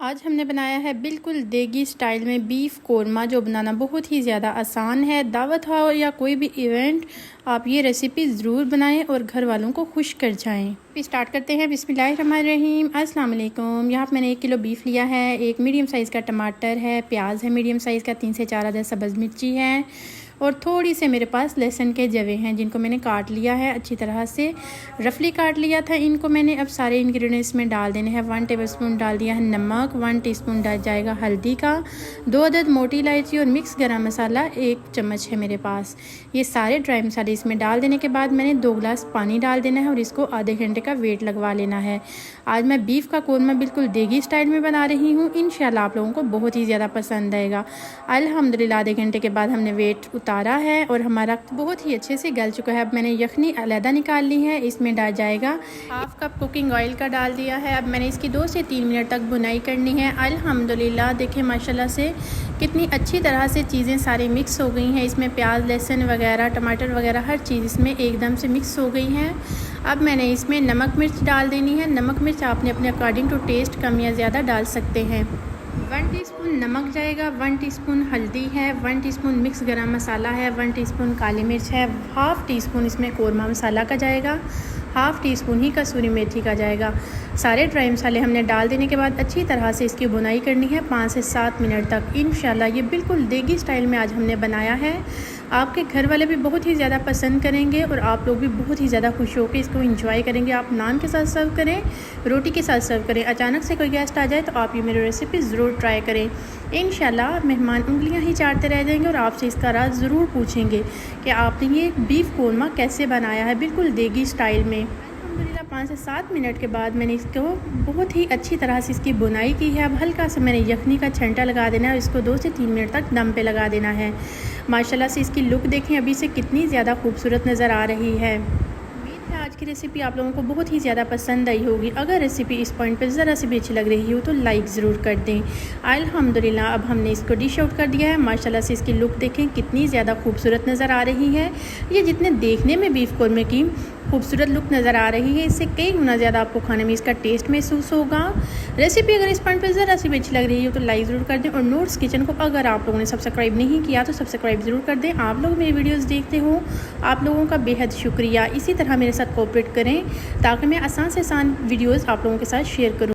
आज हमने बनाया है बिल्कुल देगी स्टाइल में बीफ कोरमा, जो बनाना बहुत ही ज़्यादा आसान है। दावत हो या कोई भी इवेंट, आप ये रेसिपी ज़रूर बनाएं और घर वालों को खुश कर जाएं। स्टार्ट करते हैं। बिस्मिल्लाहिर्रहमानिर्रहीम। अस्सलाम वालेकुम। यहाँ पर मैंने 1 किलो बीफ लिया है, एक मीडियम साइज़ का टमाटर है, प्याज है मीडियम साइज़ का, 3 से 4 अदद सब्ज़ मिर्ची है और थोड़ी से मेरे पास लहसुन के जवे हैं जिनको मैंने काट लिया है, अच्छी तरह से रफली काट लिया था। इनको मैंने अब सारे इंग्रेडिएंट्स में डाल देने हैं। 1 टेबलस्पून डाल दिया है नमक, 1 टीस्पून डाल जाएगा हल्दी का, 2 अदद मोटी इलायची और मिक्स गरम मसाला 1 चम्मच है मेरे पास। ये सारे ड्राई मसाले इसमें डाल देने के बाद मैंने 2 गिलास पानी डाल देना है और इसको आधे घंटे का वेट लगवा लेना है। आज मैं बीफ का कोरमा बिल्कुल देगी स्टाइल में बना रही हूँ। इंशाल्लाह आप लोगों को बहुत ही ज़्यादा पसंद आएगा। अल्हम्दुलिल्लाह आधे घंटे के बाद हमने वेट उतारा है और हमारा बहुत ही अच्छे से गल चुका है। अब मैंने यखनी अलहदा निकाल ली है। इसमें डाल जाएगा 1/2 कप कुकिंग ऑयल का डाल दिया है। अब मैंने इसकी 2 से 3 मिनट तक भुनाई करनी है। अल्हम्दुलिल्लाह देखें माशाल्लाह से कितनी अच्छी तरह से चीज़ें सारी मिक्स हो गई हैं। इसमें प्याज, लहसुन वगैरह, टमाटर वगैरह हर चीज़ इसमें एकदम से मिक्स हो गई हैं। अब मैंने इसमें नमक मिर्च डाल देनी है। नमक मिर्च आपने अपने अकॉर्डिंग टू टेस्ट कम या ज़्यादा डाल सकते हैं। 1 टीस्पून नमक जाएगा, 1 टीस्पून हल्दी है, 1 टीस्पून मिक्स गरम मसाला है, 1 टीस्पून काली मिर्च है, 1/2 टीस्पून इसमें कोरमा मसाला का जाएगा, 1/2 टीस्पून ही कसूरी मेथी का जाएगा। सारे ड्राई मसाले हमने डाल देने के बाद अच्छी तरह से इसकी भुनाई करनी है 5 से 7 मिनट तक। इंशाल्लाह ये बिल्कुल देगी स्टाइल में आज हमने बनाया है। आपके घर वाले भी बहुत ही ज़्यादा पसंद करेंगे और आप लोग भी बहुत ही ज़्यादा खुश होकर इसको एंजॉय करेंगे। आप नान के साथ सर्व करें, रोटी के साथ सर्व करें। अचानक से कोई गेस्ट आ जाए तो आप ये मेरी रेसिपी ज़रूर ट्राई करें। इंशाल्लाह मेहमान उंगलियां ही चाटते रह जाएंगे और आपसे इसका राज ज़रूर पूछेंगे कि आपने ये बीफ कोरमा कैसे बनाया है बिल्कुल देगी स्टाइल में। अल्हम्दुलिल्लाह 5 से 7 मिनट के बाद मैंने इसको बहुत ही अच्छी तरह से इसकी बुनाई की है। अब हल्का सा मैंने यखनी का छंटा लगा देना है और इसको 2 से 3 मिनट तक दम पे लगा देना है। माशाल्लाह से इसकी लुक देखें अभी से कितनी ज़्यादा खूबसूरत नज़र आ रही है। उम्मीद है आज की रेसिपी आप लोगों को बहुत ही ज़्यादा पसंद आई होगी। अगर रेसिपी इस पॉइंट पर ज़रा सी भी अच्छी लग रही हो तो लाइक ज़रूर कर दें। अल्हम्दुलिल्लाह अब हमने इसको डिश आउट कर दिया है। माशाल्लाह से इसकी लुक देखें कितनी ज़्यादा खूबसूरत नज़र आ रही है। ये जितने देखने में बीफ कोरमे की खूबसूरत लुक नज़र आ रही है, इससे कई गुना ज़्यादा आपको खाने में इसका टेस्ट महसूस होगा। रेसिपी अगर इस पॉइंट पर ज़रा सी भी अच्छी लग रही हो तो लाइक ज़रूर कर दें और नूर्स किचन को अगर आप लोगों ने सब्सक्राइब नहीं किया तो सब्सक्राइब ज़रूर कर दें। आप लोग मेरी वीडियोस देखते हो, आप लोगों का बेहद शुक्रिया। इसी तरह मेरे साथ कोऑपरेट करें ताकि मैं आसान से आसान वीडियोज़ आप लोगों के साथ शेयर करूँ।